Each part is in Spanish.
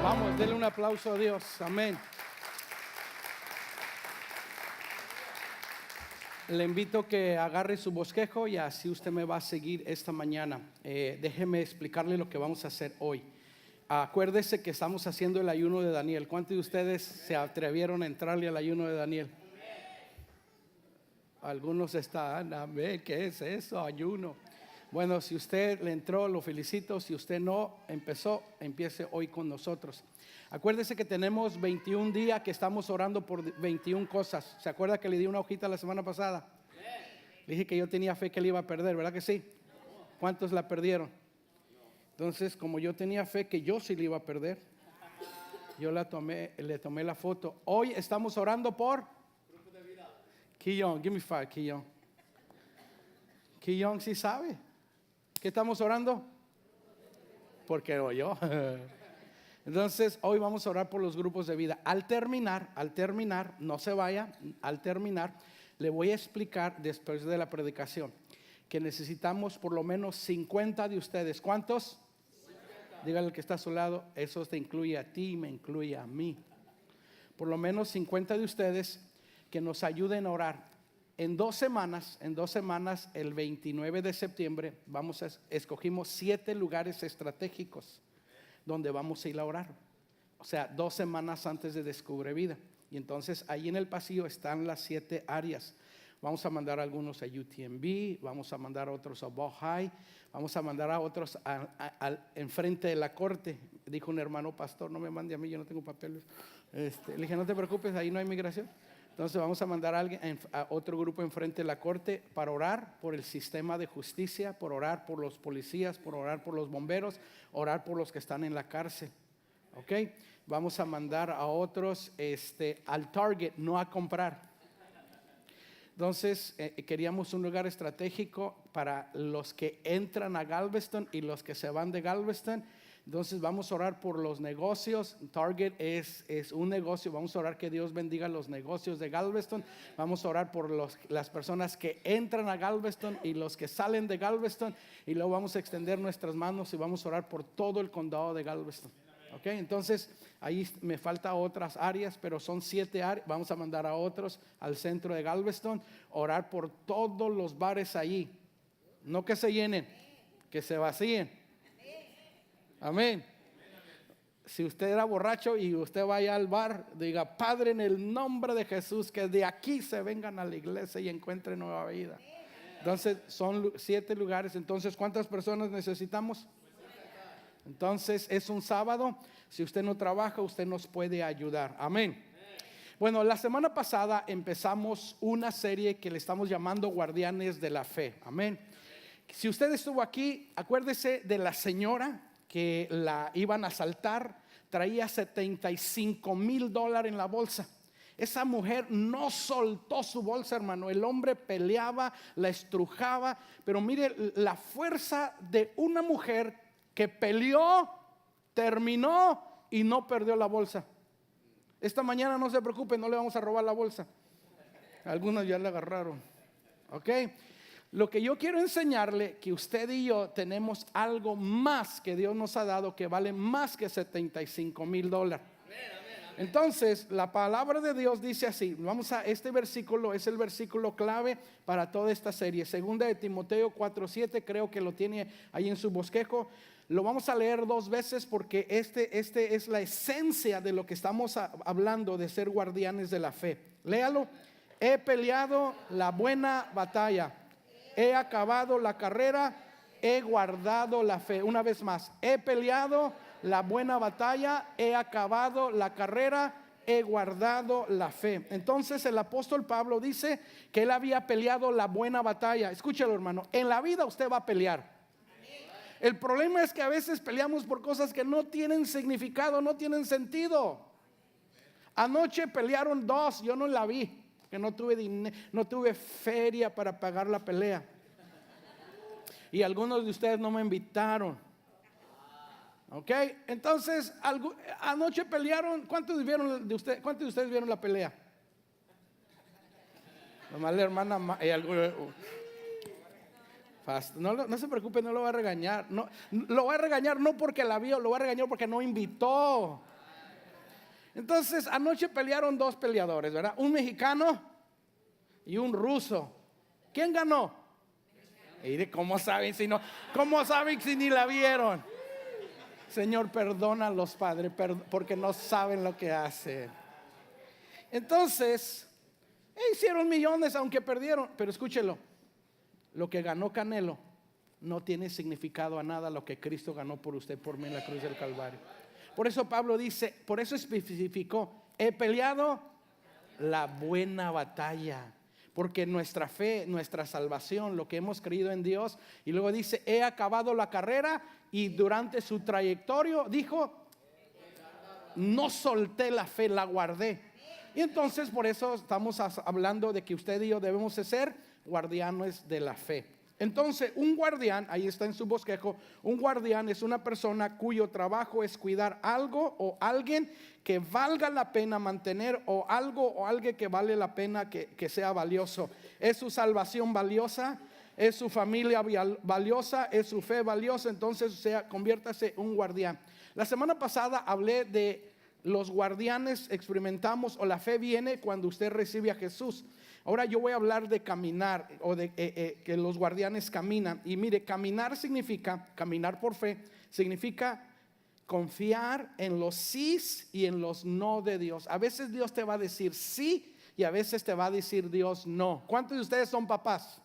Vamos, denle un aplauso a Dios. Amén. Le invito a que agarre su bosquejo y así usted me va a seguir esta mañana. Déjeme explicarle lo que vamos a hacer hoy. Acuérdese que estamos haciendo el ayuno de Daniel. ¿Cuántos de ustedes se atrevieron a entrarle al ayuno de Daniel? Algunos están, amén, ¿qué es eso? Ayuno. Bueno, si usted le entró, lo felicito. Si usted no empezó, empiece hoy con nosotros. Acuérdese que tenemos 21 días que estamos orando por 21 cosas. ¿Se acuerda que le di una hojita la semana pasada? Le dije que yo tenía fe que le iba a perder, ¿verdad que sí? ¿Cuántos la perdieron? Entonces, como yo tenía fe que yo sí le iba a perder, yo le tomé la foto. Hoy estamos orando por Keyon, give me five, Keyon. Keyon sí sabe. ¿Qué estamos orando? Porque oyó. Entonces, hoy vamos a orar por los grupos de vida. Al terminar, no se vaya, al terminar, le voy a explicar después de la predicación que necesitamos por lo menos 50 de ustedes. ¿Cuántos? 50. Dígale al que está a su lado, eso te incluye a ti, me incluye a mí. Por lo menos 50 de ustedes que nos ayuden a orar. En 2 semanas, el 29 de septiembre, escogimos 7 lugares estratégicos donde vamos a ir a orar. O sea, 2 semanas antes de Descubre Vida. Y entonces ahí en el pasillo están las 7 áreas. Vamos a mandar a algunos a UTMB, vamos a mandar a otros a Bow High, vamos a mandar a otros enfrente de la corte. Dijo un hermano pastor, no me mande a mí, yo no tengo papeles. Le dije, no te preocupes, ahí no hay migración. Entonces vamos a mandar a otro grupo enfrente de la corte para orar por el sistema de justicia, por orar por los policías, por orar por los bomberos, orar por los que están en la cárcel. ¿Ok? Vamos a mandar a otros al Target, no a comprar. Entonces queríamos un lugar estratégico para los que entran a Galveston y los que se van de Galveston. Entonces vamos a orar por los negocios. Target es un negocio. Vamos a orar que Dios bendiga los negocios de Galveston. Vamos a orar por las personas que entran a Galveston y los que salen de Galveston. Y luego vamos a extender nuestras manos y vamos a orar por todo el condado de Galveston. ¿Ok? Entonces ahí me falta otras áreas, pero son 7 áreas. Vamos a mandar a otros al centro de Galveston. Orar por todos los bares allí. No que se llenen, que se vacíen. Amén. Si usted era borracho y usted vaya al bar, diga, Padre, en el nombre de Jesús, que de aquí se vengan a la iglesia y encuentren nueva vida. Entonces son 7 lugares. Entonces, ¿cuántas personas necesitamos? Entonces es un sábado. Si usted no trabaja, usted nos puede ayudar. Amén. Bueno, la semana pasada empezamos una serie que le estamos llamando Guardianes de la Fe. Amén. Si usted estuvo aquí, acuérdese de la señora que la iban a asaltar. Traía $75,000 en la bolsa. Esa mujer no soltó su bolsa, hermano. El hombre peleaba, la estrujaba. Pero mire la fuerza de una mujer que peleó, terminó y no perdió la bolsa. Esta mañana no se preocupe, no le vamos a robar la bolsa. Algunos ya la agarraron. ¿Ok? Lo que yo quiero enseñarle, que usted y yo tenemos algo más que Dios nos ha dado, que vale más que $75,000. Entonces la palabra de Dios dice así. Este versículo es el versículo clave para toda esta serie. Segunda de Timoteo 4:7, creo que lo tiene ahí en su bosquejo. Lo vamos a leer 2 veces porque este es la esencia de lo que estamos hablando, de ser guardianes de la fe. Léalo. He peleado la buena batalla, he acabado la carrera, he guardado la fe. Una vez más, he peleado la buena batalla, he acabado la carrera, he guardado la fe. Entonces el apóstol Pablo dice que él había peleado la buena batalla. Escúchalo, hermano, en la vida usted va a pelear. El problema es que a veces peleamos por cosas que no tienen significado, no tienen sentido. Anoche pelearon 2, yo no la vi, que no tuve feria para pagar la pelea. Y algunos de ustedes no me invitaron. Ok, entonces anoche pelearon. ¿Cuántos de ustedes vieron la pelea? Nomás la hermana. No se preocupe, no lo va a regañar. No, lo va a regañar no porque la vio, lo va a regañar porque no invitó. Entonces, anoche pelearon dos peleadores, ¿verdad? Un mexicano y un ruso. ¿Quién ganó? Mire, ¿cómo saben si no? ¿Cómo saben si ni la vieron? Señor, perdona a los padres porque no saben lo que hacen. Entonces, hicieron millones aunque perdieron. Pero escúchelo, lo que ganó Canelo no tiene significado a nada lo que Cristo ganó por usted, por mí en la cruz del Calvario. Por eso Pablo dice, por eso especificó, he peleado la buena batalla. Porque nuestra fe, nuestra salvación, lo que hemos creído en Dios. Y luego dice, he acabado la carrera. Y durante su trayectoria dijo, no solté la fe, la guardé. Y entonces por eso estamos hablando de que usted y yo debemos de ser guardianes de la fe. Entonces un guardián, ahí está en su bosquejo, un guardián es una persona cuyo trabajo es cuidar algo o alguien que valga la pena mantener, o algo o alguien que vale la pena que sea valioso. ¿Es su salvación valiosa? ¿Es su familia valiosa? ¿Es su fe valiosa? Entonces conviértase en un guardián. La semana pasada hablé de los guardianes, experimentamos, o la fe viene cuando usted recibe a Jesús. Ahora yo voy a hablar de caminar, o de que los guardianes caminan. Y mire, caminar significa, caminar por fe, significa confiar en los sís y en los no de Dios. A veces Dios te va a decir sí y a veces te va a decir Dios no. ¿Cuántos de ustedes son papás?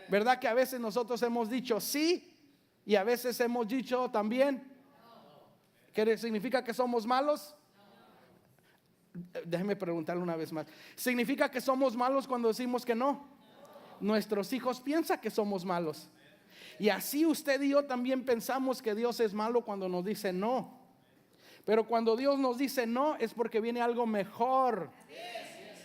¿Verdad que a veces nosotros hemos dicho sí y a veces hemos dicho también? ¿Qué significa que somos malos? Déjeme preguntarle una vez más. ¿Significa que somos malos cuando decimos que no? Nuestros hijos piensan que somos malos. Y así usted y yo también pensamos que Dios es malo cuando nos dice no. Pero cuando Dios nos dice no es porque viene algo mejor.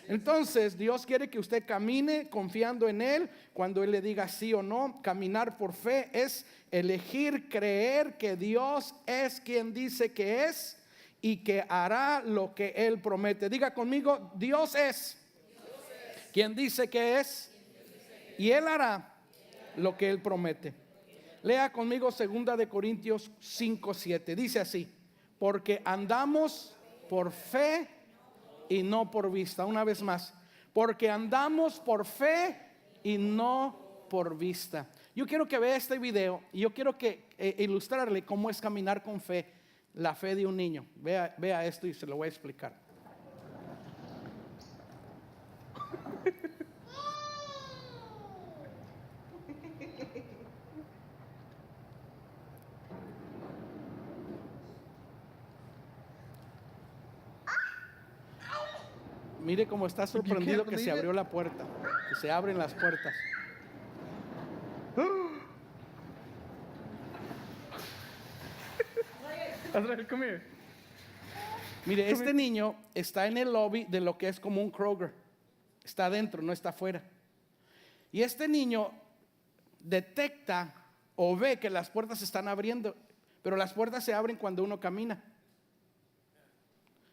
Entonces Dios quiere que usted camine confiando en Él. Cuando Él le diga sí o no, caminar por fe es elegir creer que Dios es quien dice que es y que hará lo que Él promete. Diga conmigo, Dios es quien dice que es y Él hará lo que Él promete. Lea conmigo 2 de Corintios 5:7. Dice así: porque andamos por fe y no por vista. Una vez más, porque andamos por fe y no por vista. Yo quiero que vea este video y yo quiero que ilustrarle cómo es caminar con fe, la fe de un niño. Vea esto y se lo voy a explicar. Mire cómo está sorprendido que se abrió la puerta, que se abren las puertas. Come here. Mire, este niño está en el lobby de lo que es como un Kroger. Está adentro, no está afuera. Y este niño detecta o ve que las puertas se están abriendo, pero las puertas se abren cuando uno camina.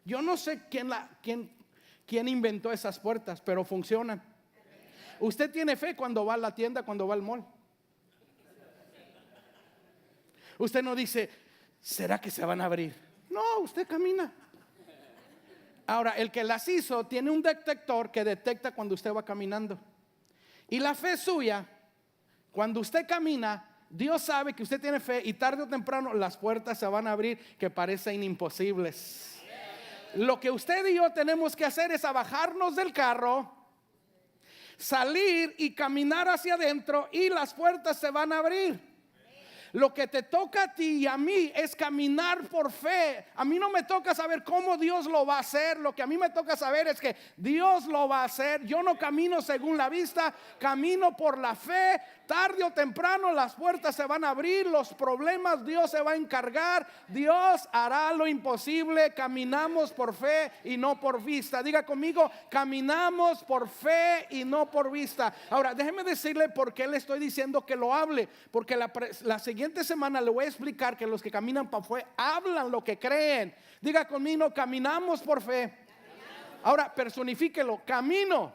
Yo no sé quién inventó esas puertas, pero funcionan. Usted tiene fe cuando va a la tienda, cuando va al mall. Usted no dice, ¿será que se van a abrir? No, usted camina. Ahora, el que las hizo tiene un detector que detecta cuando usted va caminando. Y la fe suya, cuando usted camina, Dios sabe que usted tiene fe y tarde o temprano las puertas se van a abrir que parecen imposibles. Lo que usted y yo tenemos que hacer es bajarnos del carro, salir y caminar hacia adentro y las puertas se van a abrir. Lo que te toca a ti y a mí es caminar por fe. A mí no me toca saber cómo Dios lo va a hacer. Lo que a mí me toca saber es que Dios lo va a hacer. Yo no camino según la vista, camino por la fe. Tarde o temprano las puertas se van a abrir, los problemas Dios se va a encargar. Dios hará lo imposible. Caminamos por fe y no por vista. Diga conmigo, caminamos por fe y no por vista. Ahora déjeme decirle por qué le estoy diciendo que lo hable. Porque la siguiente semana le voy a explicar que los que caminan por fe hablan lo que creen. Diga conmigo, caminamos por fe. Ahora personifíquelo, camino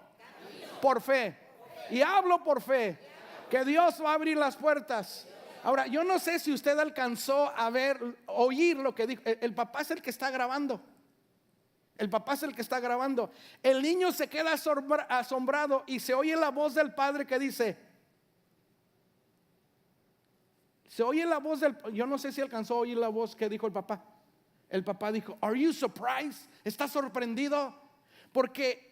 por fe y hablo por fe, que Dios va a abrir las puertas. Ahora yo no sé si usted alcanzó a oír lo que dijo. El papá es el que está grabando. El papá es el que está grabando. El niño se queda asombrado y se oye la voz del padre que dice, yo no sé si alcanzó a oír la voz que dijo el papá. El papá dijo, "Are you surprised?" ¿Estás sorprendido? Porque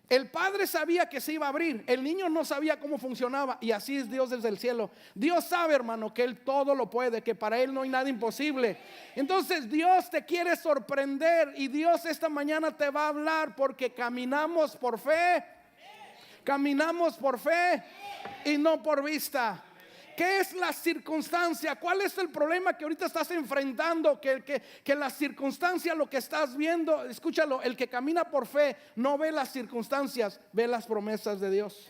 el padre sabía que se iba a abrir, el niño no sabía cómo funcionaba. Y así es Dios desde el cielo. Dios sabe, hermano, que Él todo lo puede, que para Él no hay nada imposible. Entonces Dios te quiere sorprender y Dios esta mañana te va a hablar, porque caminamos por fe. Caminamos por fe y no por vista. ¿Qué es la circunstancia? ¿Cuál es el problema que ahorita estás enfrentando? Que la circunstancia, lo que estás viendo, escúchalo, el que camina por fe no ve las circunstancias, ve las promesas de Dios.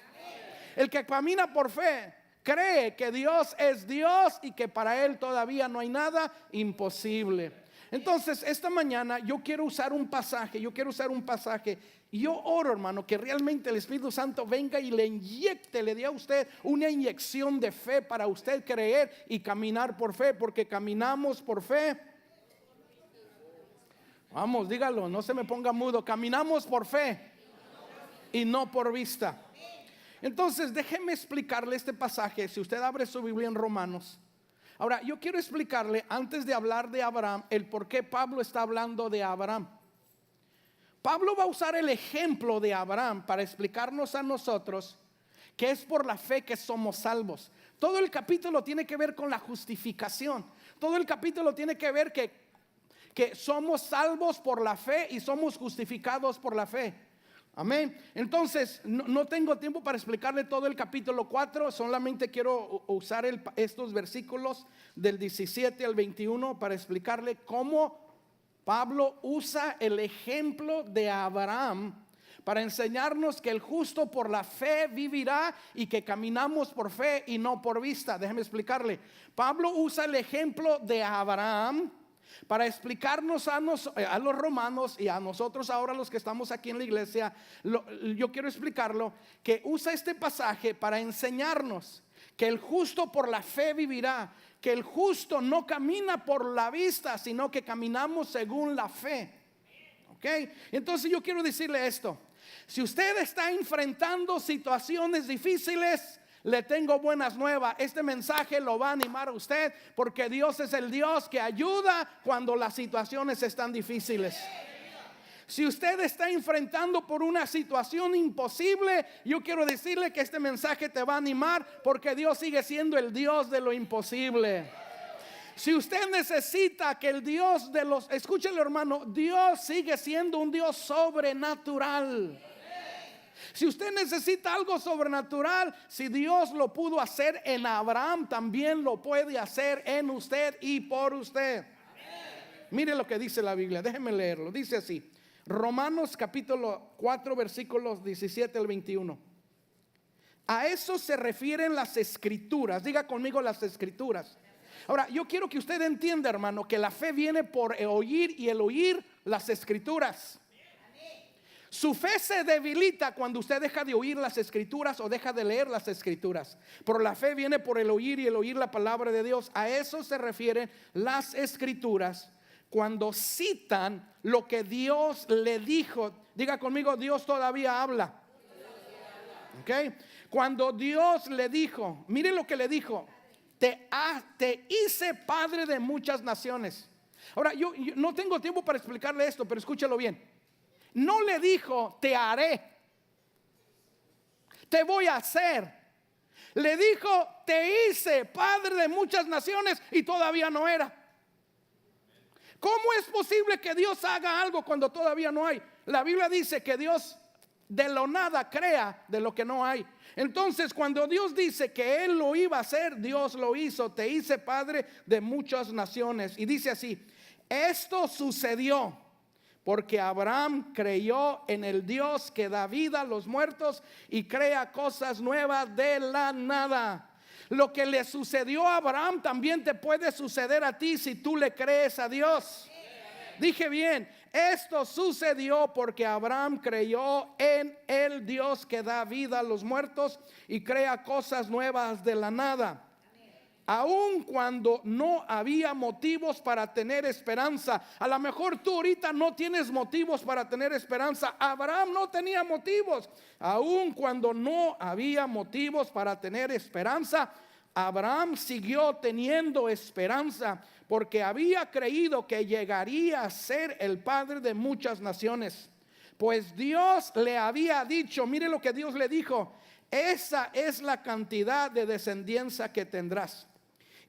El que camina por fe cree que Dios es Dios y que para Él todavía no hay nada imposible. Entonces esta mañana yo quiero usar un pasaje. Y yo oro, hermano, que realmente el Espíritu Santo venga y le inyecte, le dé a usted una inyección de fe para usted creer y caminar por fe, porque caminamos por fe. Vamos, dígalo, no se me ponga mudo. Caminamos por fe y no por vista. Entonces déjeme explicarle este pasaje. Si usted abre su Biblia en Romanos. Ahora yo quiero explicarle, antes de hablar de Abraham, el por qué Pablo está hablando de Abraham. Pablo va a usar el ejemplo de Abraham para explicarnos a nosotros que es por la fe que somos salvos. Todo el capítulo tiene que ver con la justificación. Todo el capítulo tiene que ver que somos salvos por la fe y somos justificados por la fe. Amén. Entonces no tengo tiempo para explicarle todo el capítulo 4. Solamente quiero usar estos versículos del 17 al 21 para explicarle cómo Pablo usa el ejemplo de Abraham para enseñarnos que el justo por la fe vivirá y que caminamos por fe y no por vista. Déjeme explicarle. Pablo usa el ejemplo de Abraham para explicarnos a los romanos y a nosotros ahora los que estamos aquí en la iglesia. Yo quiero explicarlo, que usa este pasaje para enseñarnos que el justo por la fe vivirá, que el justo no camina por la vista, sino que caminamos según la fe. ¿Ok? Entonces yo quiero decirle esto: si usted está enfrentando situaciones difíciles, le tengo buenas nuevas. Este mensaje lo va a animar a usted, porque Dios es el Dios que ayuda cuando las situaciones están difíciles. Si usted está enfrentando por una situación imposible, yo quiero decirle que este mensaje te va a animar, porque Dios sigue siendo el Dios de lo imposible. Si usted necesita que el Dios de los, escúchelo, hermano, Dios sigue siendo un Dios sobrenatural. Si usted necesita algo sobrenatural, si Dios lo pudo hacer en Abraham, también lo puede hacer en usted y por usted. Mire lo que dice la Biblia, déjeme leerlo. Dice así: Romanos capítulo 4 versículos 17 al 21. A eso se refieren las escrituras. Diga conmigo, las escrituras. Ahora yo quiero que usted entienda, hermano, que la fe viene por el oír y el oír las escrituras. Su fe se debilita cuando usted deja de oír las escrituras o deja de leer las escrituras. Pero la fe viene por el oír y el oír la palabra de Dios. A eso se refieren las escrituras cuando citan lo que Dios le dijo. Diga conmigo, Dios todavía habla. ¿Ok? Cuando Dios le dijo, mire lo que le dijo: te hice padre de muchas naciones. Ahora yo no tengo tiempo para explicarle esto, pero escúchalo bien. No le dijo te haré, te voy a hacer. Le dijo te hice padre de muchas naciones y todavía no era. ¿Cómo es posible que Dios haga algo cuando todavía no hay? La Biblia dice que Dios de lo nada crea de lo que no hay. Entonces cuando Dios dice que Él lo iba a hacer, Dios lo hizo. Te hice padre de muchas naciones. Y dice así: esto sucedió porque Abraham creyó en el Dios que da vida a los muertos y crea cosas nuevas de la nada. Lo que le sucedió a Abraham también te puede suceder a ti si tú le crees a Dios. Dije bien, esto sucedió porque Abraham creyó en el Dios que da vida a los muertos y crea cosas nuevas de la nada. aun cuando no había motivos para tener esperanza. A lo mejor tú ahorita no tienes motivos para tener esperanza. Abraham no tenía motivos. Aun cuando no había motivos para tener esperanza, Abraham siguió teniendo esperanza porque había creído que llegaría a ser el padre de muchas naciones. Pues Dios le había dicho, mire lo que Dios le dijo: esa es la cantidad de descendencia que tendrás.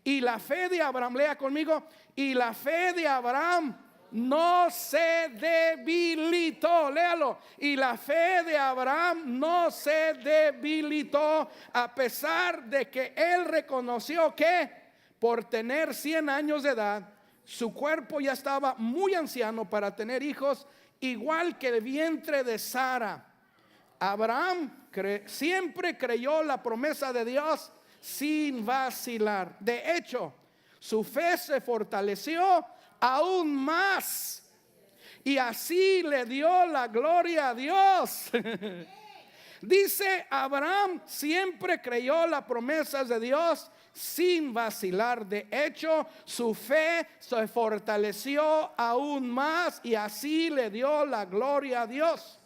Y la fe de Abraham, lea conmigo, y la fe de Abraham no se debilitó, léalo. Y la fe de Abraham no se debilitó, a pesar de que él reconoció que por tener 100 años de edad, su cuerpo ya estaba muy anciano para tener hijos, igual que el vientre de Sara. Abraham siempre creyó la promesa de Dios sin vacilar. De hecho, su fe se fortaleció aún más, y así le dio la gloria a Dios. Dice, Abraham siempre creyó las promesas de Dios sin vacilar. De hecho, su fe se fortaleció aún más, y así le dio la gloria a Dios.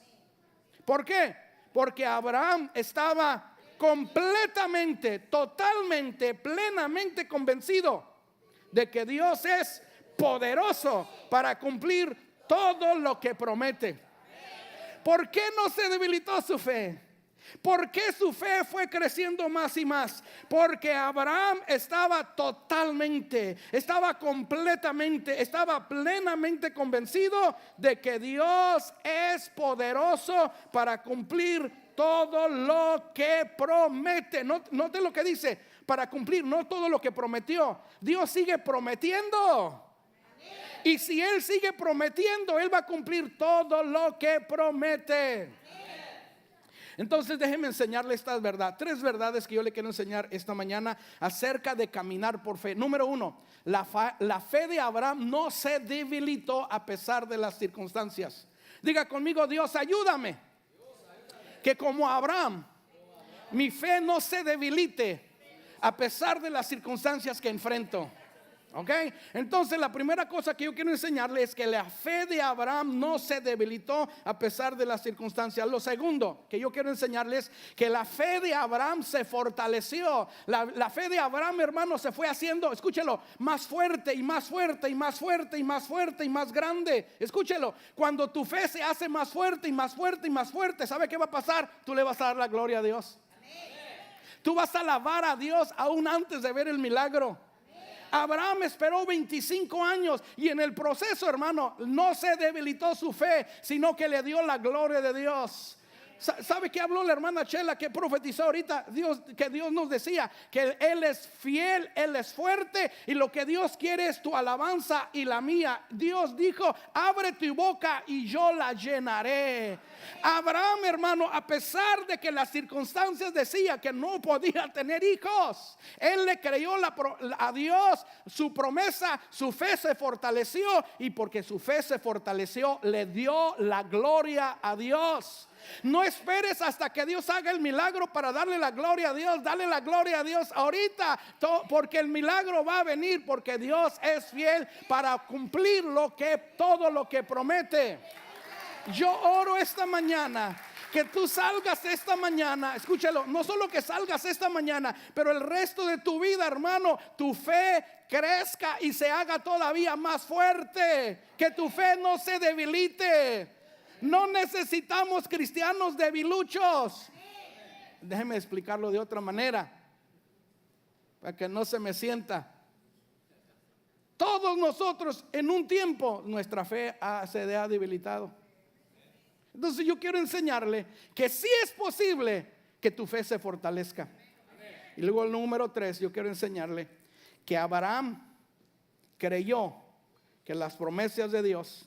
¿Por qué? Porque Abraham estaba completamente, totalmente, plenamente convencido de que Dios es poderoso para cumplir todo lo que promete. ¿Por qué no se debilitó su fe? ¿Por qué su fe fue creciendo más y más? Porque Abraham estaba totalmente, estaba completamente, estaba plenamente convencido de que Dios es poderoso para cumplir todo lo que promete. Note lo que dice: para cumplir, no todo lo que prometió. Dios sigue prometiendo. Y si Él sigue prometiendo, Él va a cumplir todo lo que promete. Entonces déjeme enseñarle estas verdades, 3 verdades que yo le quiero enseñar esta mañana acerca de caminar por fe. Número 1, la fe de Abraham no se debilitó a pesar de las circunstancias. Diga conmigo: Dios, ayúdame, que como Abraham, mi fe no se debilite a pesar de las circunstancias que enfrento. ¿Ok? Entonces la primera cosa que yo quiero enseñarle es que la fe de Abraham no se debilitó a pesar de las circunstancias. Lo segundo que yo quiero enseñarles es que la fe de Abraham se fortaleció. La fe de Abraham, hermano, se fue haciendo, escúchelo, más fuerte y más fuerte y más fuerte y más fuerte y más grande. Escúchelo, cuando tu fe se hace más fuerte y más fuerte y más fuerte, ¿sabe qué va a pasar? Tú le vas a dar la gloria a Dios. Tú vas a alabar a Dios aún antes de ver el milagro. Abraham esperó 25 años y en el proceso, hermano, no se debilitó su fe, sino que le dio la gloria de Dios. ¿Sabe qué habló la hermana Chela que profetizó ahorita? Que Dios nos decía que Él es fiel, Él es fuerte, y lo que Dios quiere es tu alabanza y la mía. Dios dijo: abre tu boca y yo la llenaré. Abraham, hermano, a pesar de que las circunstancias decían que no podía tener hijos, él le creyó a Dios su promesa, su fe se fortaleció, y porque su fe se fortaleció, le dio la gloria a Dios. No esperes hasta que Dios haga el milagro para darle la gloria a Dios. Dale la gloria a Dios ahorita, porque el milagro va a venir, porque Dios es fiel para cumplir todo lo que promete. Yo oro esta mañana que tú salgas esta mañana, escúchalo, no solo que salgas esta mañana, pero el resto de tu vida, hermano, tu fe crezca y se haga todavía más fuerte. Que tu fe no se debilite. No necesitamos cristianos debiluchos. Déjeme explicarlo de otra manera, para que no se me sienta. Todos nosotros en un tiempo nuestra fe se ha debilitado. Entonces yo quiero enseñarle que sí es posible que tu fe se fortalezca. Y luego el número 3, yo quiero enseñarle que Abraham creyó que las promesas de Dios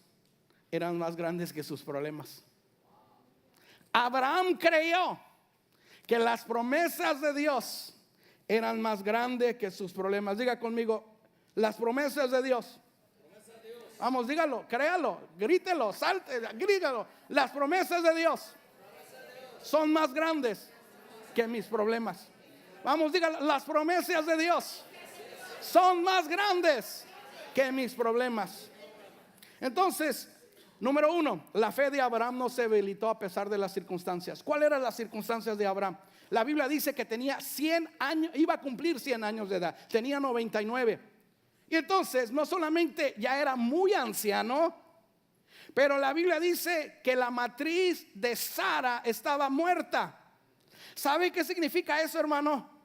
eran más grandes que sus problemas. Abraham creyó que las promesas de Dios eran más grandes que sus problemas. Diga conmigo: las promesas de Dios. Vamos, dígalo, créalo, grítelo, salte, grítelo. Las promesas de Dios son más grandes que mis problemas. Vamos, dígalo, las promesas de Dios son más grandes que mis problemas. Entonces, número uno, la fe de Abraham no se debilitó a pesar de las circunstancias. ¿Cuáles eran las circunstancias de Abraham? La Biblia dice que tenía 100 años, iba a cumplir 100 años de edad, tenía 99. Y entonces no solamente ya era muy anciano, pero la Biblia dice que la matriz de Sara estaba muerta. ¿Sabe qué significa eso, hermano?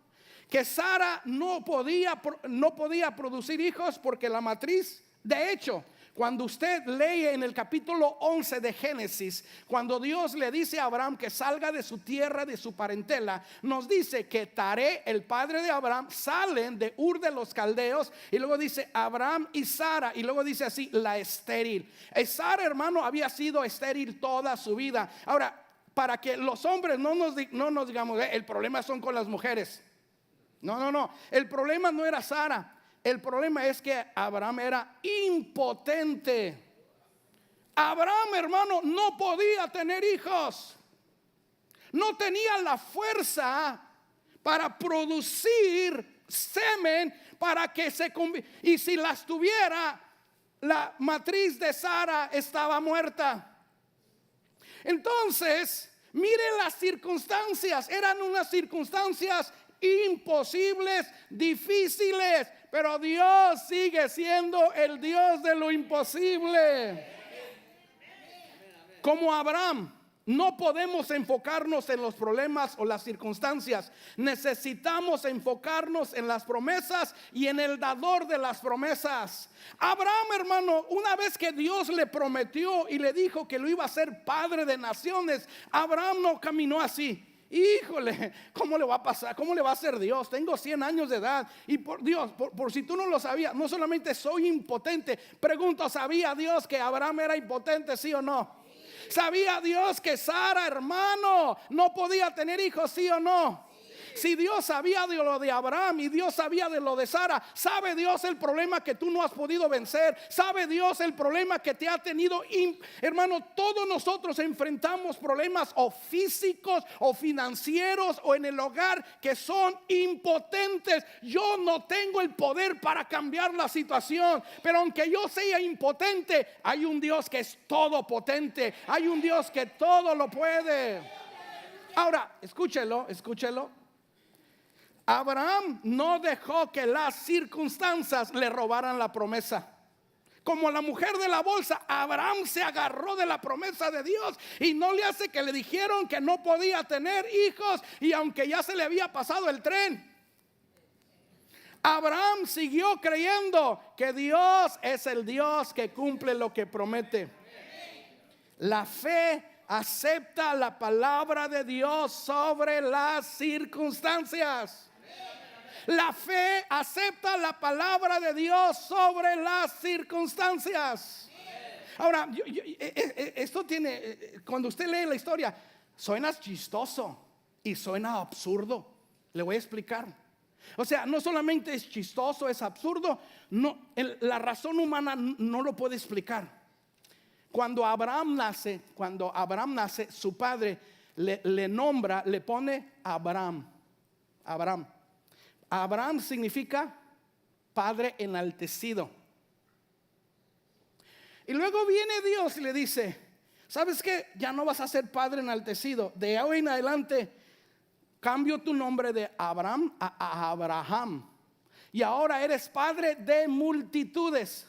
Que Sara no podía producir hijos porque la matriz, de hecho, cuando usted lee en el capítulo 11 de Génesis, cuando Dios le dice a Abraham que salga de su tierra, de su parentela, nos dice que Taré, el padre de Abraham, salen de Ur de los Caldeos, y luego dice Abraham y Sara, y luego dice así, la estéril. Sara, hermano, había sido estéril toda su vida. Ahora, para que los hombres no nos digamos, el problema son con las mujeres. No, el problema no era Sara. El problema es que Abraham era impotente. Abraham, hermano, no podía tener hijos. No tenía la fuerza para producir semen para que se convirtiera. Y si las tuviera, la matriz de Sara estaba muerta. Entonces, mire las circunstancias. Eran unas circunstancias imposibles, difíciles, pero Dios sigue siendo el Dios de lo imposible. Como Abraham, no podemos enfocarnos en los problemas o las circunstancias. Necesitamos enfocarnos en las promesas y en el dador de las promesas. Abraham, hermano, una vez que Dios le prometió y le dijo que lo iba a hacer padre de naciones, Abraham no caminó así. Híjole, ¿cómo le va a pasar? ¿Cómo le va a hacer Dios? Tengo 100 años de edad. Y por Dios, por si tú no lo sabías, no solamente soy impotente. Pregunto, ¿sabía Dios que Abraham era impotente, sí o no? ¿Sabía Dios que Sara, hermano, no podía tener hijos, sí o no? Si Dios sabía de lo de Abraham y Dios sabía de lo de Sara, ¿sabe Dios el problema que tú no has podido vencer? ¿Sabe Dios el problema que te ha tenido? Hermano, todos nosotros enfrentamos problemas o físicos o financieros o en el hogar que son impotentes. Yo no tengo el poder para cambiar la situación, pero aunque yo sea impotente, hay un Dios que es todopotente. Hay un Dios que todo lo puede. Ahora, escúchelo. Abraham no dejó que las circunstancias le robaran la promesa. Como la mujer de la bolsa, Abraham se agarró de la promesa de Dios y no le hace que le dijeron que no podía tener hijos, y aunque ya se le había pasado el tren, Abraham siguió creyendo que Dios es el Dios que cumple lo que promete. La fe acepta la palabra de Dios sobre las circunstancias. La fe acepta la palabra de Dios sobre las circunstancias. Ahora, esto tiene, cuando usted lee la historia, suena chistoso y suena absurdo. Le voy a explicar. O sea, no solamente es chistoso, es absurdo. No, la razón humana no lo puede explicar. Cuando Abraham nace, su padre le nombra, le pone Abraham. Abraham significa padre enaltecido. Y luego viene Dios y le dice, ¿sabes qué? Ya no vas a ser padre enaltecido. De hoy en adelante cambio tu nombre de Abraham a Abraham. Y ahora eres padre de multitudes.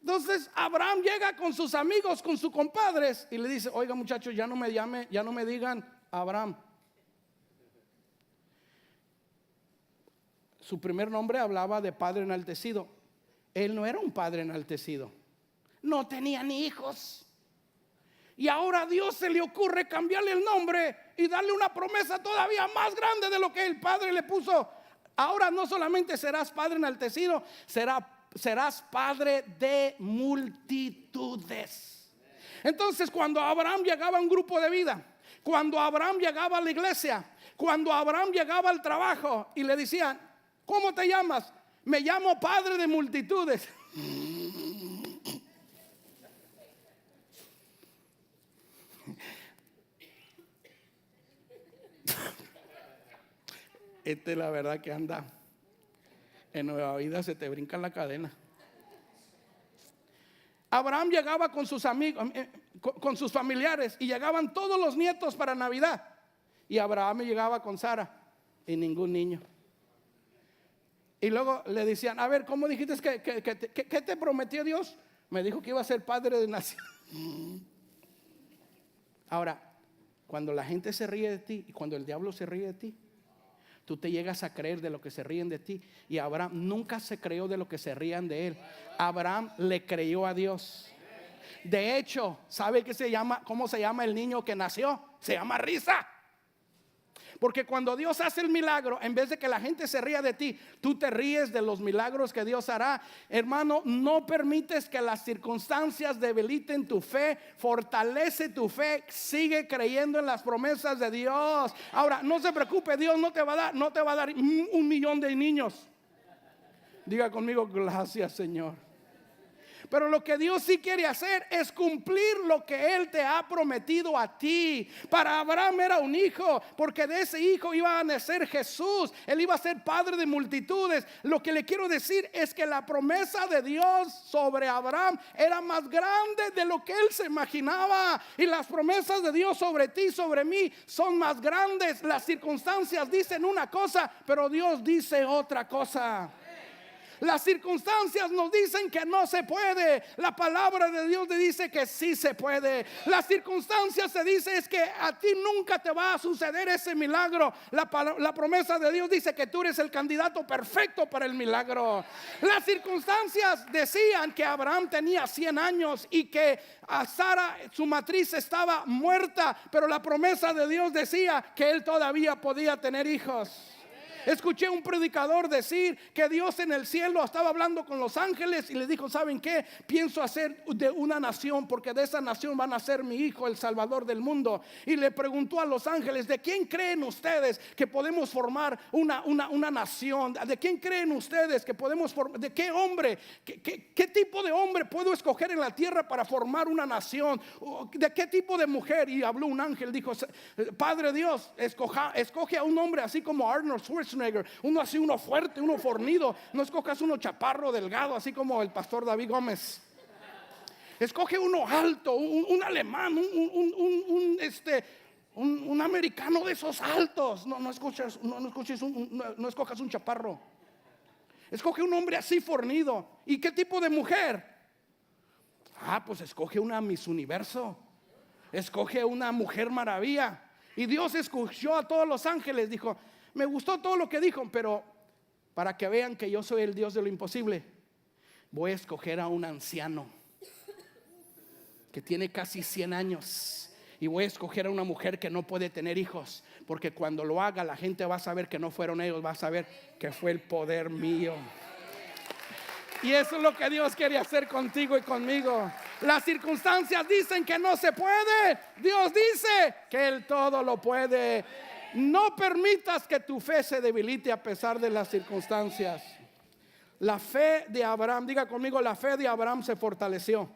Entonces Abraham llega con sus amigos, con sus compadres, y le dice, oiga muchachos, ya no me digan Abraham. Su primer nombre hablaba de padre enaltecido. Él no era un padre enaltecido. No tenía ni hijos. Y ahora a Dios se le ocurre cambiarle el nombre y darle una promesa todavía más grande de lo que el padre le puso. Ahora no solamente serás padre enaltecido, serás padre de multitudes. Entonces, cuando Abraham llegaba a un grupo de vida, cuando Abraham llegaba a la iglesia, cuando Abraham llegaba al trabajo y le decían, ¿cómo te llamas? Me llamo padre de multitudes. Esta es la verdad que anda en Nueva Vida, se te brinca la cadena. Abraham llegaba con sus amigos, con sus familiares, y llegaban todos los nietos para Navidad. Y Abraham llegaba con Sara y ningún niño. Y luego le decían, a ver, ¿cómo dijiste que te prometió Dios? Me dijo que iba a ser padre de nación. Ahora, cuando la gente se ríe de ti y cuando el diablo se ríe de ti, tú te llegas a creer de lo que se ríen de ti. Y Abraham nunca se creyó de lo que se rían de él. Abraham le creyó a Dios. De hecho, ¿sabe cómo se llama el niño que nació? Se llama risa. Porque cuando Dios hace el milagro, en vez de que la gente se ría de ti, tú te ríes de los milagros que Dios hará. Hermano, no permites que las circunstancias debiliten tu fe. Fortalece tu fe. Sigue creyendo en las promesas de Dios. Ahora, no se preocupe, Dios no te va a dar 1,000,000 de niños. Diga conmigo, gracias, Señor. Pero lo que Dios sí quiere hacer es cumplir lo que Él te ha prometido a ti. Para Abraham era un hijo, porque de ese hijo iba a nacer Jesús. Él iba a ser padre de multitudes. Lo que le quiero decir es que la promesa de Dios sobre Abraham era más grande de lo que él se imaginaba. Y las promesas de Dios sobre ti, sobre mí, son más grandes. Las circunstancias dicen una cosa, pero Dios dice otra cosa. Las circunstancias nos dicen que no se puede. La palabra de Dios te dice que sí se puede. Las circunstancias se dice es que a ti nunca te va a suceder ese milagro. La promesa de Dios dice que tú eres el candidato perfecto para el milagro. Las circunstancias decían que Abraham tenía 100 años y que a Sara, su matriz, estaba muerta. Pero la promesa de Dios decía que él todavía podía tener hijos. Escuché un predicador decir que Dios en el cielo estaba hablando con los ángeles y les dijo, ¿saben qué? Pienso hacer de una nación, porque de esa nación van a ser mi hijo, el Salvador del mundo. Y le preguntó a los ángeles, ¿de quién creen ustedes que podemos formar una nación? ¿De quién creen ustedes que podemos formar? ¿De qué hombre? ¿Qué tipo de hombre puedo escoger en la tierra para formar una nación? ¿De qué tipo de mujer? Y habló un ángel, dijo, Padre Dios, escoge a un hombre así como Arnold Schwarzenegger, uno así, uno fuerte, uno fornido. No escojas uno chaparro, delgado, así como el pastor David Gómez. Escoge uno alto, un alemán, un americano de esos altos. No escojas un chaparro. Escoge un hombre así fornido. ¿Y qué tipo de mujer? Pues escoge una Miss Universo. Escoge una Mujer Maravilla. Y Dios escogió a todos los ángeles. Dijo, me gustó todo lo que dijo, pero para que vean que yo soy el Dios de lo imposible, voy a escoger a un anciano que tiene casi 100 años. Y voy a escoger a una mujer que no puede tener hijos, porque cuando lo haga la gente va a saber que no fueron ellos, va a saber que fue el poder mío. Y eso es lo que Dios quiere hacer contigo y conmigo. Las circunstancias dicen que no se puede. Dios dice que Él todo lo puede. No permitas que tu fe se debilite a pesar de las circunstancias. La fe de Abraham, diga conmigo, la fe de Abraham se fortaleció.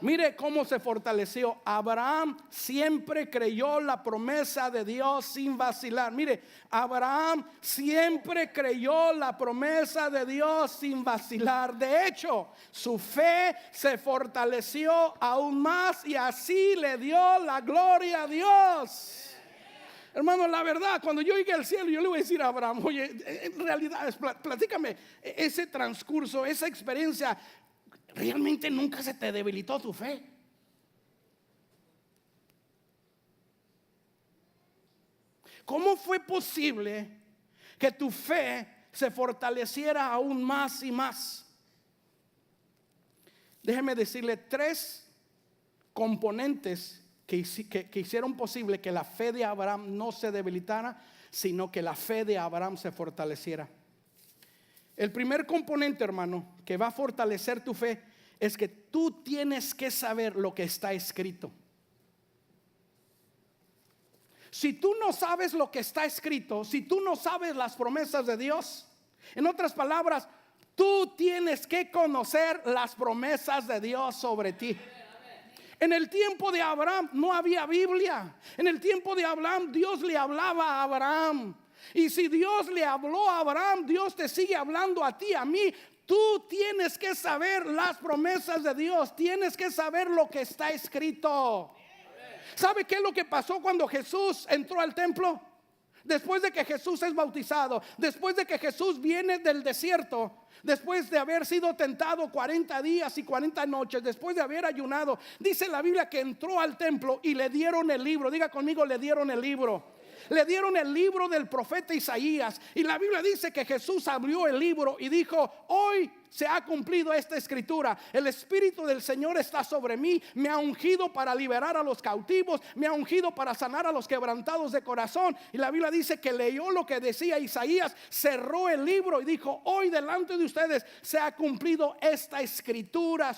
Mire cómo se fortaleció. Abraham siempre creyó la promesa de Dios sin vacilar. Mire, Abraham siempre creyó la promesa de Dios sin vacilar. De hecho, su fe se fortaleció aún más y así le dio la gloria a Dios. Hermano, la verdad, cuando yo llegue al cielo, yo le voy a decir a Abraham, oye, en realidad, platícame ese transcurso, esa experiencia. ¿Realmente nunca se te debilitó tu fe? ¿Cómo fue posible que tu fe se fortaleciera aún más y más? Déjeme decirle 3 componentes que hicieron posible que la fe de Abraham no se debilitara, sino que la fe de Abraham se fortaleciera. El primer componente, hermano, que va a fortalecer tu fe es que tú tienes que saber lo que está escrito. Si tú no sabes lo que está escrito, si tú no sabes las promesas de Dios, en otras palabras, tú tienes que conocer las promesas de Dios sobre ti. En el tiempo de Abraham no había Biblia. En el tiempo de Abraham Dios le hablaba a Abraham. Y si Dios le habló a Abraham, Dios te sigue hablando a ti, a mí. Tú tienes que saber las promesas de Dios. Tienes que saber lo que está escrito. ¿Sabe qué es lo que pasó cuando Jesús entró al templo? Después de que Jesús es bautizado, después de que Jesús viene del desierto, después de haber sido tentado 40 días y 40 noches, después de haber ayunado, dice la Biblia que entró al templo y le dieron el libro. Diga conmigo, le dieron el libro. Le dieron el libro del profeta Isaías. Y la Biblia dice que Jesús abrió el libro y dijo: hoy se ha cumplido esta escritura. El Espíritu del Señor está sobre mí. Me ha ungido para liberar a los cautivos. Me ha ungido para sanar a los quebrantados de corazón. Y la Biblia dice que leyó lo que decía Isaías, cerró el libro y dijo: hoy delante de ustedes se ha cumplido esta escritura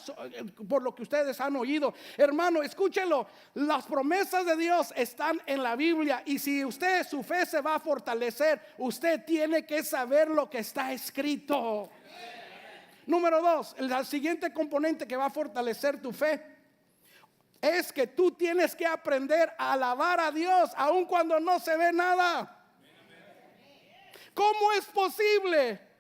por lo que ustedes han oído. Hermano, escúchelo. Las promesas de Dios están en la Biblia. Y si su fe se va a fortalecer, usted tiene que saber lo que está escrito. Número 2, el siguiente componente que va a fortalecer tu fe es que tú tienes que aprender a alabar a Dios aun cuando no se ve nada. ¿Cómo es posible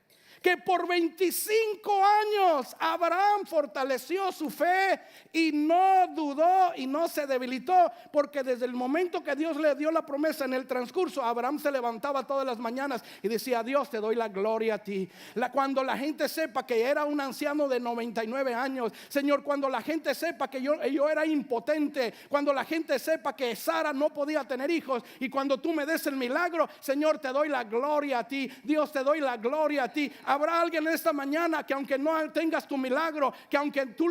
que por 25 años Abraham fortaleció su fe y no dudó y no se debilitó? Porque desde el momento que Dios le dio la promesa, en el transcurso, Abraham se levantaba todas las mañanas y decía: Dios, te doy la gloria a ti. Cuando la gente sepa que era un anciano de 99 años, Señor, cuando la gente sepa que yo era impotente, cuando la gente sepa que Sara no podía tener hijos, y cuando tú me des el milagro, Señor, te doy la gloria a ti. Dios, te doy la gloria a ti. Habrá alguien en esta mañana que aunque no tengas tu milagro,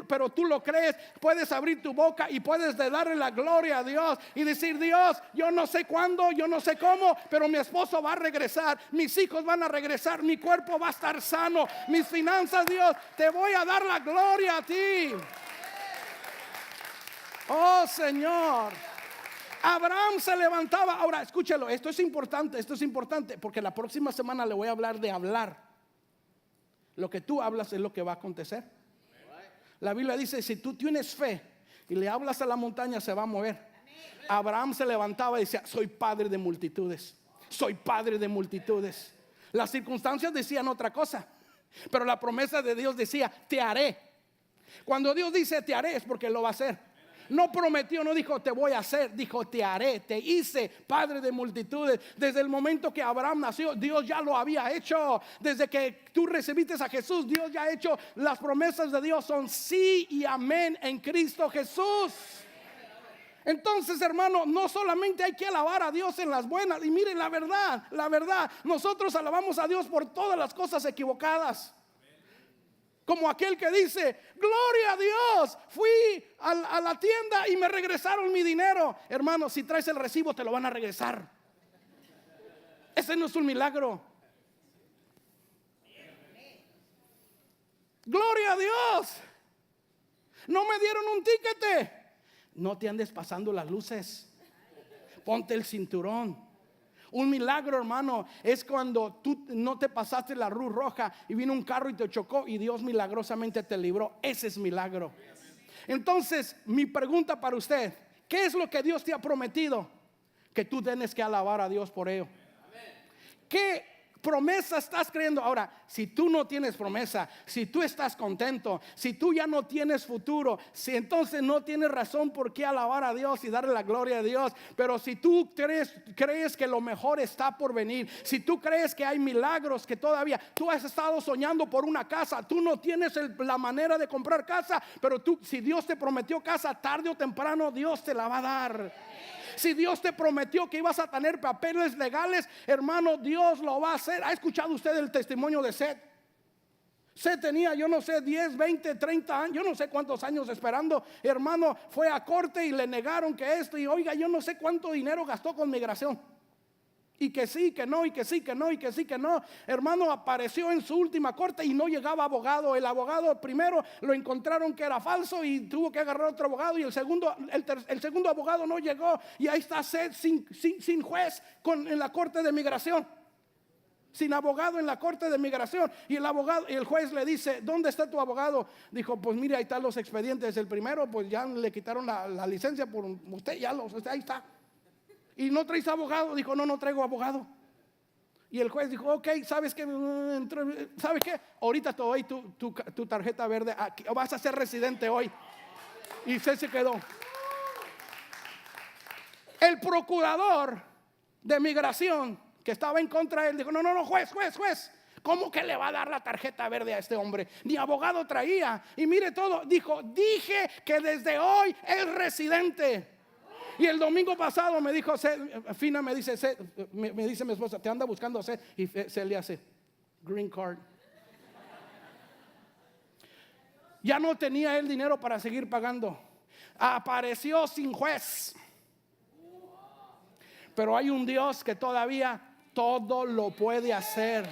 pero tú lo crees, puedes abrir tu boca y puedes darle la gloria a Dios y decir: Dios, yo no sé cuándo, yo no sé cómo, pero mi esposo va a regresar, mis hijos van a regresar, mi cuerpo va a estar sano, mis finanzas, Dios, te voy a dar la gloria a ti. Oh Señor. Abraham se levantaba. Ahora escúchelo, esto es importante porque la próxima semana le voy a hablar de hablar. Lo que tú hablas es lo que va a acontecer. La Biblia dice: si tú tienes fe y le hablas a la montaña, se va a mover. Abraham se levantaba y decía: soy padre de multitudes, soy padre de multitudes. Las circunstancias decían otra cosa, pero la promesa de Dios decía: te haré. Cuando Dios dice te haré, es porque lo va a hacer. No prometió, no dijo te voy a hacer, dijo te haré, te hice padre de multitudes. Desde el momento que Abraham nació, Dios ya lo había hecho. Desde que tú recibiste a Jesús, Dios ya ha hecho. Las promesas de Dios son sí y amén en Cristo Jesús. Entonces, hermano, no solamente hay que alabar a Dios en las buenas. Y miren, la verdad, nosotros alabamos a Dios por todas las cosas equivocadas. Como aquel que dice: gloria a Dios, fui a la tienda y me regresaron mi dinero. Hermano, si traes el recibo te lo van a regresar. Ese no es un milagro. Gloria a Dios. No me dieron un tiquete. No te andes pasando las luces. Ponte el cinturón. Un milagro, hermano, es cuando tú no te pasaste la luz roja y vino un carro y te chocó y Dios milagrosamente te libró. Ese es milagro. Entonces, mi pregunta para usted: ¿qué es lo que Dios te ha prometido? Que tú tienes que alabar a Dios por ello. ¿Qué promesa estás creyendo? Ahora, si tú no tienes promesa, si tú estás contento, si tú ya no tienes futuro, si entonces no tienes razón por qué alabar a Dios y darle la gloria a Dios. Pero si tú crees que lo mejor está por venir, si tú crees que hay milagros, que todavía tú has estado soñando por una casa, tú no tienes la manera de comprar casa, pero si Dios te prometió casa, tarde o temprano Dios te la va a dar. Si Dios te prometió que ibas a tener papeles legales, hermano, Dios lo va a hacer. ¿Ha escuchado usted el testimonio de Seth? Seth tenía, yo no sé, 10, 20, 30 años, yo no sé cuántos años esperando. Hermano, fue a corte y le negaron que esto, y oiga, yo no sé cuánto dinero gastó con migración. Y que sí, que no, y que sí, que no, y que sí, que no. Hermano, apareció en su última corte y no llegaba abogado. El abogado primero lo encontraron que era falso y tuvo que agarrar otro abogado. Y el segundo abogado no llegó. Y ahí está Seth sin juez en la corte de migración. Sin abogado en la corte de migración. Y el juez le dice: ¿dónde está tu abogado? Dijo: pues mire, ahí están los expedientes. El primero, pues ya le quitaron la licencia por usted, ahí está. ¿Y no traes abogado? Dijo: no traigo abogado. Y el juez dijo, ok, ¿sabes qué? ¿Sabes qué? Ahorita te doy tu tarjeta verde, aquí, vas a ser residente hoy. Y se quedó. El procurador de migración que estaba en contra de él dijo, no, juez, ¿cómo que le va a dar la tarjeta verde a este hombre? Ni abogado traía. Y mire todo, dijo, dije que desde hoy es residente. Y el domingo pasado me dijo, Fina me dice mi esposa, te anda buscando hacer. Y se le hace green card. Ya no tenía el dinero para seguir pagando. Apareció sin juez. Pero hay un Dios que todavía todo lo puede hacer.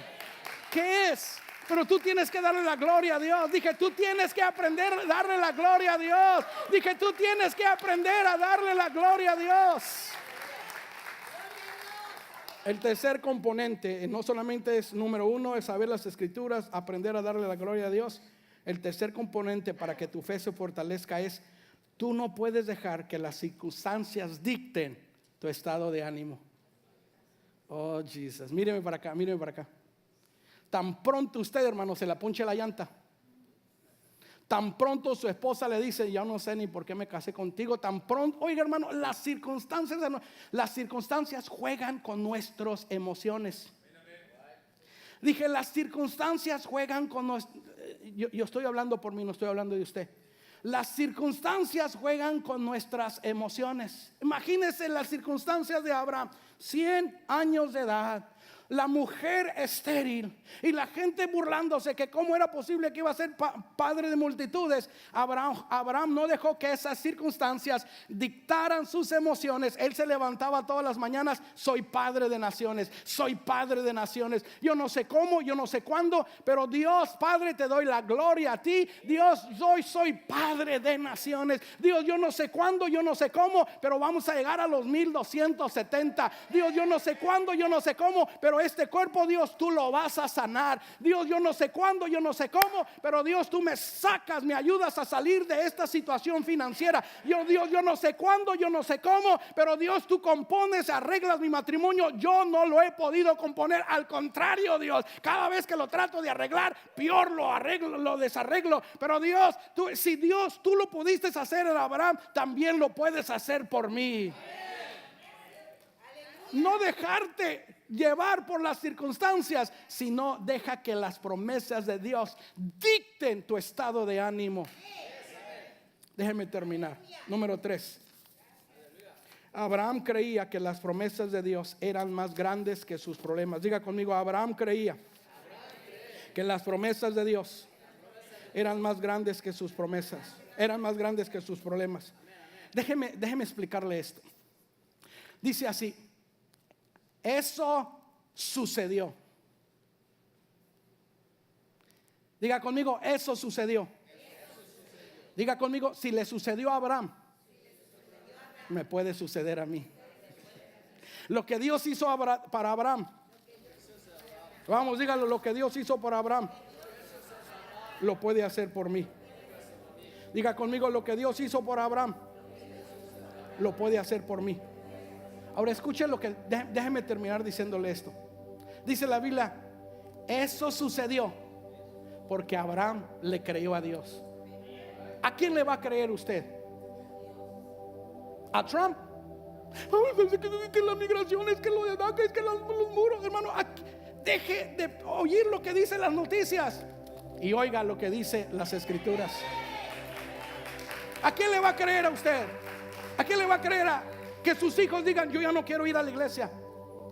¿Qué es? Pero tú tienes que darle la gloria a Dios. Dije, tú tienes que aprender a darle la gloria a Dios. Dije, tú tienes que aprender a darle la gloria a Dios. El tercer componente, no solamente es número uno, es saber las escrituras, aprender a darle la gloria a Dios. El tercer componente para que tu fe se fortalezca es, tú no puedes dejar que las circunstancias dicten tu estado de ánimo. Oh, Jesús, míreme para acá. Tan pronto usted, hermano, se le ponche la llanta, tan pronto su esposa le dice, yo no sé ni por qué me casé contigo, tan pronto, oiga hermano, las circunstancias juegan con nuestras emociones. Dije, las circunstancias juegan con yo estoy hablando por mí, no estoy hablando de usted. Las circunstancias juegan con nuestras emociones. Imagínense las circunstancias de Abraham, 100 años de edad, la mujer estéril y la gente burlándose que cómo era posible que iba a ser padre de multitudes. Abraham no dejó que esas circunstancias dictaran sus emociones. Él se levantaba todas las mañanas, soy padre de naciones, soy padre de naciones. Yo no sé cómo, yo no sé cuándo, pero Dios Padre, te doy la gloria a ti. Dios, soy padre de naciones. Dios, yo no sé cuándo, yo no sé cómo, pero vamos a llegar a los 1270. Dios, yo no sé cuándo, yo no sé cómo, pero este cuerpo, Dios, tú lo vas a sanar. Dios, yo no sé cuándo, yo no sé cómo, pero Dios, tú me sacas, me ayudas a salir de esta situación financiera. Dios, yo no sé cuándo, yo no sé cómo, pero Dios, tú compones, arreglas mi matrimonio. Yo no lo he podido componer, al contrario, Dios, cada vez que lo trato de arreglar, peor lo arreglo, lo desarreglo. Pero Dios, si Dios, tú lo pudiste hacer en Abraham, también lo puedes hacer por mí. No dejarte llevar por las circunstancias, sino deja que las promesas de Dios dicten tu estado de ánimo. Déjeme terminar. Número 3. Abraham creía que las promesas de Dios eran más grandes que sus problemas. Diga conmigo, Abraham creía que las promesas de Dios eran más grandes que sus promesas, eran más grandes que sus problemas. Déjeme explicarle esto. Dice así: eso sucedió. Diga conmigo, eso sucedió. Diga conmigo, si le sucedió a Abraham, me puede suceder a mí. Lo que Dios hizo para Abraham, vamos, dígalo, lo que Dios hizo para Abraham, lo puede hacer por mí. Diga conmigo, lo que Dios hizo por Abraham, lo puede hacer por mí. Ahora escuchen lo que, déjeme terminar diciéndole esto. Dice la Biblia, eso sucedió porque Abraham le creyó a Dios. ¿A quién le va a creer usted? ¿A Trump? Que la migración, es que lo de DACA, es que los muros, hermano. Deje de oír lo que dicen las noticias y oiga lo que dice las escrituras. ¿A quién le va a creer a usted? ¿A quién le va a creer que sus hijos digan, yo ya no quiero ir a la iglesia,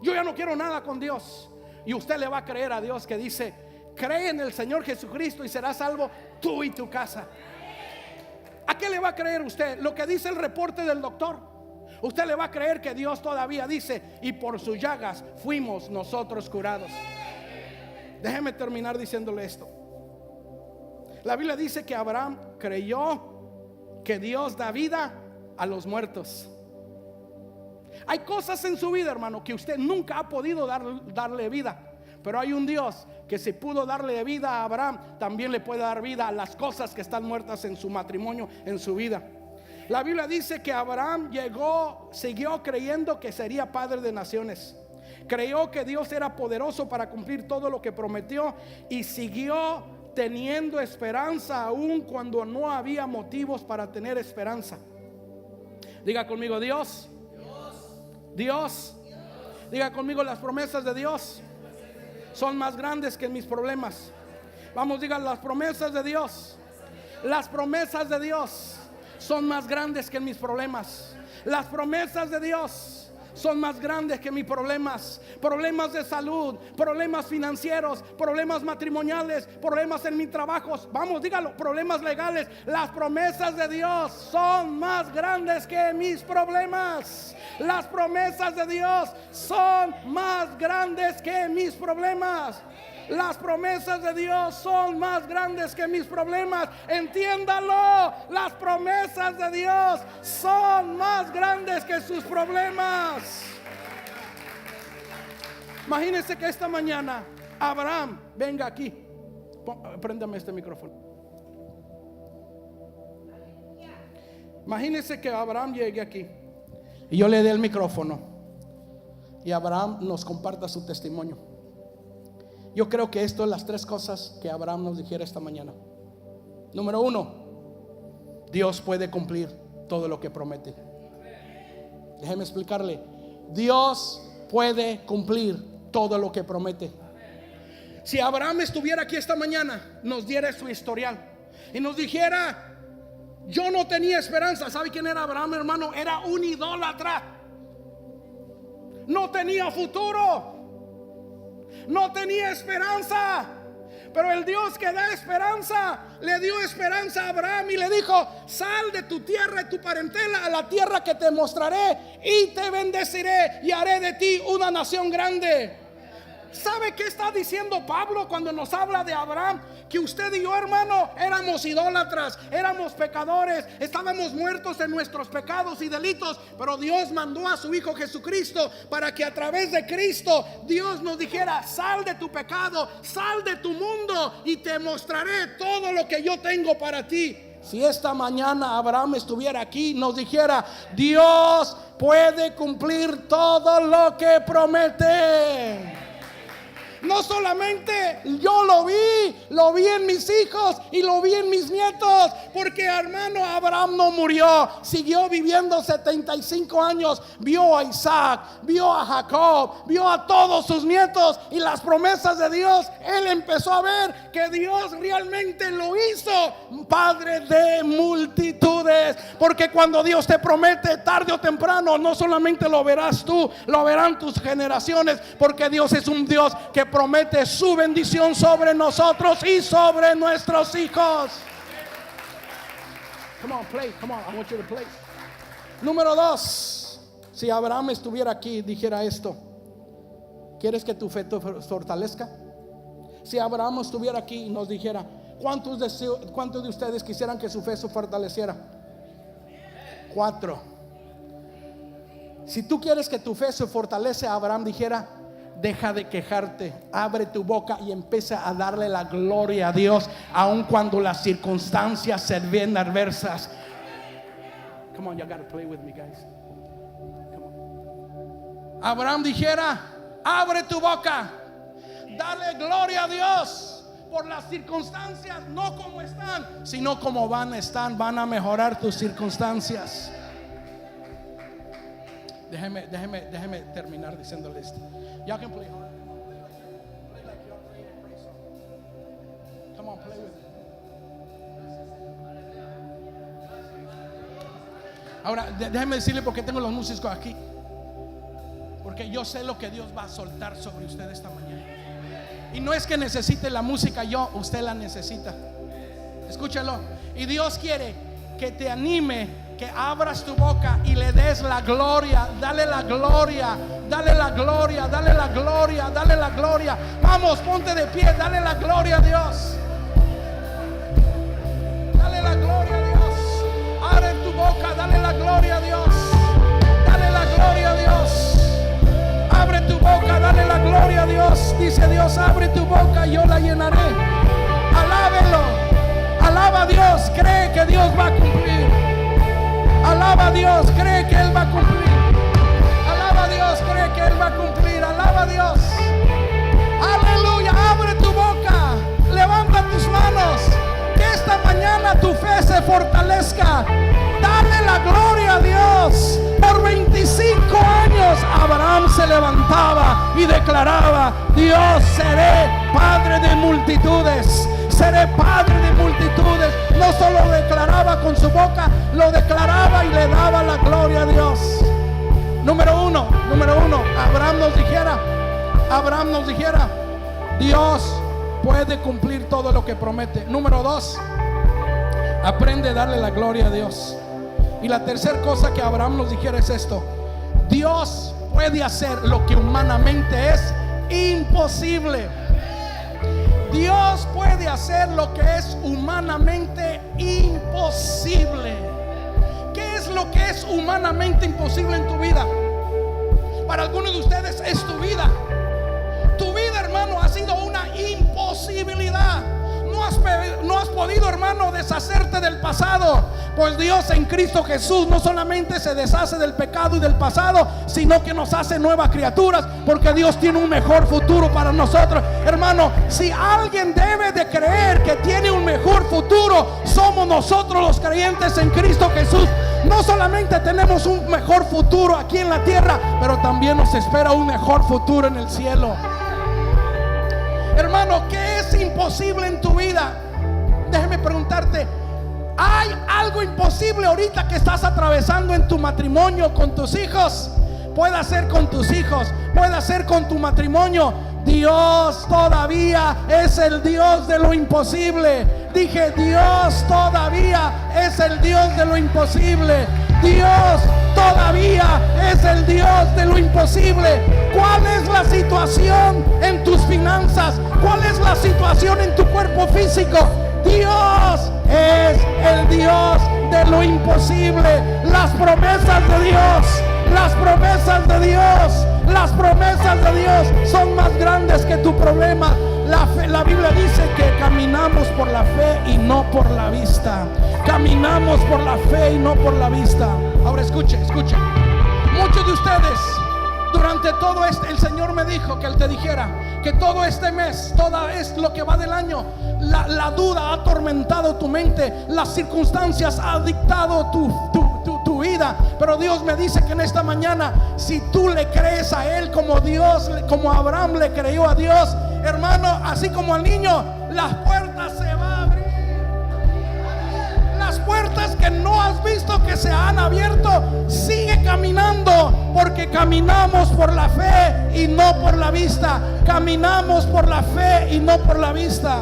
yo ya no quiero nada con Dios? Y usted le va a creer a Dios que dice, cree en el Señor Jesucristo y serás salvo tú y tu casa. ¿A qué le va a creer usted? Lo que dice el reporte del doctor. Usted le va a creer que Dios todavía dice, y por sus llagas fuimos nosotros curados. Déjeme terminar diciéndole esto. La Biblia dice que Abraham creyó que Dios da vida a los muertos. Hay cosas en su vida, hermano, que usted nunca ha podido darle vida. Pero hay un Dios que si pudo darle vida a Abraham, también le puede dar vida a las cosas que están muertas en su matrimonio, en su vida. La Biblia dice que Abraham siguió creyendo que sería padre de naciones, creyó que Dios era poderoso para cumplir todo lo que prometió y siguió teniendo esperanza aún cuando no había motivos para tener esperanza. Diga conmigo, Dios. Dios. Diga conmigo, las promesas de Dios son más grandes que mis problemas. Vamos, diga, las promesas de Dios. Las promesas de Dios son más grandes que mis problemas. Las promesas de Dios son más grandes que mis problemas. Problemas de salud, problemas financieros, problemas matrimoniales, problemas en mi trabajo. Vamos, dígalo, problemas legales. Las promesas de Dios son más grandes que mis problemas. Las promesas de Dios son más grandes que mis problemas. Las promesas de Dios son más grandes que mis problemas. Entiéndalo. Las promesas de Dios son más grandes que sus problemas. Imagínense que esta mañana Abraham venga aquí. Préndame este micrófono. Imagínense que Abraham llegue aquí y yo le dé el micrófono y Abraham nos comparta su testimonio. Yo creo que esto es las tres cosas que Abraham nos dijera esta mañana. Número uno, Dios puede cumplir todo lo que promete. Déjeme explicarle. Dios puede cumplir todo lo que promete. Si Abraham estuviera aquí esta mañana, nos diera su historial y nos dijera: yo no tenía esperanza. ¿Sabe quién era Abraham, hermano? Era un idólatra. No tenía futuro. No tenía esperanza. Pero el Dios que da esperanza le dio esperanza a Abraham y le dijo: sal de tu tierra y tu parentela a la tierra que te mostraré y te bendeciré y haré de ti una nación grande. ¿Sabe qué está diciendo Pablo cuando nos habla de Abraham? Que usted y yo, hermano, éramos idólatras, éramos pecadores, estábamos muertos en nuestros pecados y delitos, pero Dios mandó a su Hijo Jesucristo para que a través de Cristo Dios nos dijera: sal de tu pecado, sal de tu mundo y te mostraré todo lo que yo tengo para ti. Si esta mañana Abraham estuviera aquí, nos dijera: Dios puede cumplir todo lo que promete. No solamente yo lo vi en mis hijos y lo vi en mis nietos, porque hermano, Abraham no murió, siguió viviendo 75 años, vio a Isaac, vio a Jacob, vio a todos sus nietos y las promesas de Dios. Él empezó a ver que Dios realmente lo hizo padre de multitudes, porque cuando Dios te promete, tarde o temprano, no solamente lo verás tú, lo verán tus generaciones, porque Dios es un Dios que promete su bendición sobre nosotros y sobre nuestros hijos. Come on, play. Come on, I want you to play. Número 2. Si Abraham estuviera aquí, dijera esto: ¿quieres que tu fe te fortalezca? Si Abraham estuviera aquí y nos dijera: ¿cuántos de ustedes quisieran que su fe se fortaleciera? 4. Si tú quieres que tu fe se fortalece, Abraham dijera: deja de quejarte, abre tu boca y empieza a darle la gloria a Dios, aun cuando las circunstancias se ven adversas. Come on, you gotta play with me, guys. Come on. Abraham dijera: abre tu boca, dale gloria a Dios por las circunstancias, no como están, sino como van a mejorar tus circunstancias. Déjeme terminar diciéndole esto. Y'all can play hard. Play like y'all play a praise song. Come on, play with it. Ahora, déjeme decirle por qué tengo los músicos aquí. Porque yo sé lo que Dios va a soltar sobre usted esta mañana. Y no es que necesite la música yo, usted la necesita. Escúchalo. Y Dios quiere que te anime, que abras tu boca y le des la gloria. Dale la gloria, dale la gloria, dale la gloria, dale la gloria. Vamos, ponte de pie, dale la gloria a Dios. Dale la gloria a Dios. Abre tu boca, dale la gloria a Dios. Dale la gloria a Dios. Abre tu boca, dale la gloria a Dios. Dice Dios: abre tu boca y yo la llenaré. Alábelo. Alaba a Dios, cree que Dios va a cumplir. Alaba a Dios, cree que Él va a cumplir. Alaba a Dios, cree Cree que Él va a cumplir. Alaba a Dios. Aleluya. Abre tu boca, levanta tus manos, que esta mañana tu fe se fortalezca. Dale la gloria a Dios. Por 25 años Abraham se levantaba y declaraba: Dios, seré padre de multitudes. Seré padre de multitudes. No solo lo declaraba con su boca, lo declaraba y le daba la gloria a Dios. Número uno, Abraham nos dijera, Dios puede cumplir todo lo que promete. Número 2, aprende a darle la gloria a Dios. Y la tercera cosa que Abraham nos dijera es esto: Dios puede hacer lo que humanamente es imposible. Dios puede hacer lo que es humanamente imposible. ¿Qué es lo que es humanamente imposible en tu vida? Para algunos de ustedes es tu vida. Tu vida, hermano, ha sido una imposibilidad. No has podido, hermano, deshacerte del pasado. Pues Dios en Cristo Jesús no solamente se deshace del pecado y del pasado, sino que nos hace nuevas criaturas, porque Dios tiene un mejor futuro para nosotros. Hermano, si alguien debe de creer que tiene un mejor futuro, somos nosotros los creyentes en Cristo Jesús. No solamente tenemos un mejor futuro aquí en la tierra, pero también nos espera un mejor futuro en el cielo. Hermano, ¿qué es imposible en tu vida? Déjeme preguntarte, ¿hay algo imposible ahorita que estás atravesando en tu matrimonio con tus hijos? Puede ser con tus hijos, puede ser con tu matrimonio. Dios todavía es el Dios de lo imposible. Dije, Dios todavía es el Dios de lo imposible. Dios todavía es el Dios de lo imposible. ¿Cuál es la situación en tus finanzas? ¿Cuál es la situación en tu cuerpo físico? Dios es el Dios de lo imposible. Las promesas de Dios, las promesas de Dios, las promesas de Dios son más grandes que tu problema. La Biblia dice que caminamos por la fe y no por la vista. Caminamos por la fe y no por la vista. Ahora escuche. Muchos de ustedes, durante todo el Señor me dijo que Él te dijera que todo este mes, todo es lo que va del año, la duda ha atormentado tu mente, las circunstancias han dictado tu vida. Pero Dios me dice que en esta mañana, si tú le crees a Él como Dios, como Abraham le creyó a Dios, hermano, así como al niño, las puertas se van a abrir. Las puertas que no has visto que se han abierto, sigue caminando, porque caminamos por la fe y no por la vista. Caminamos por la fe y no por la vista.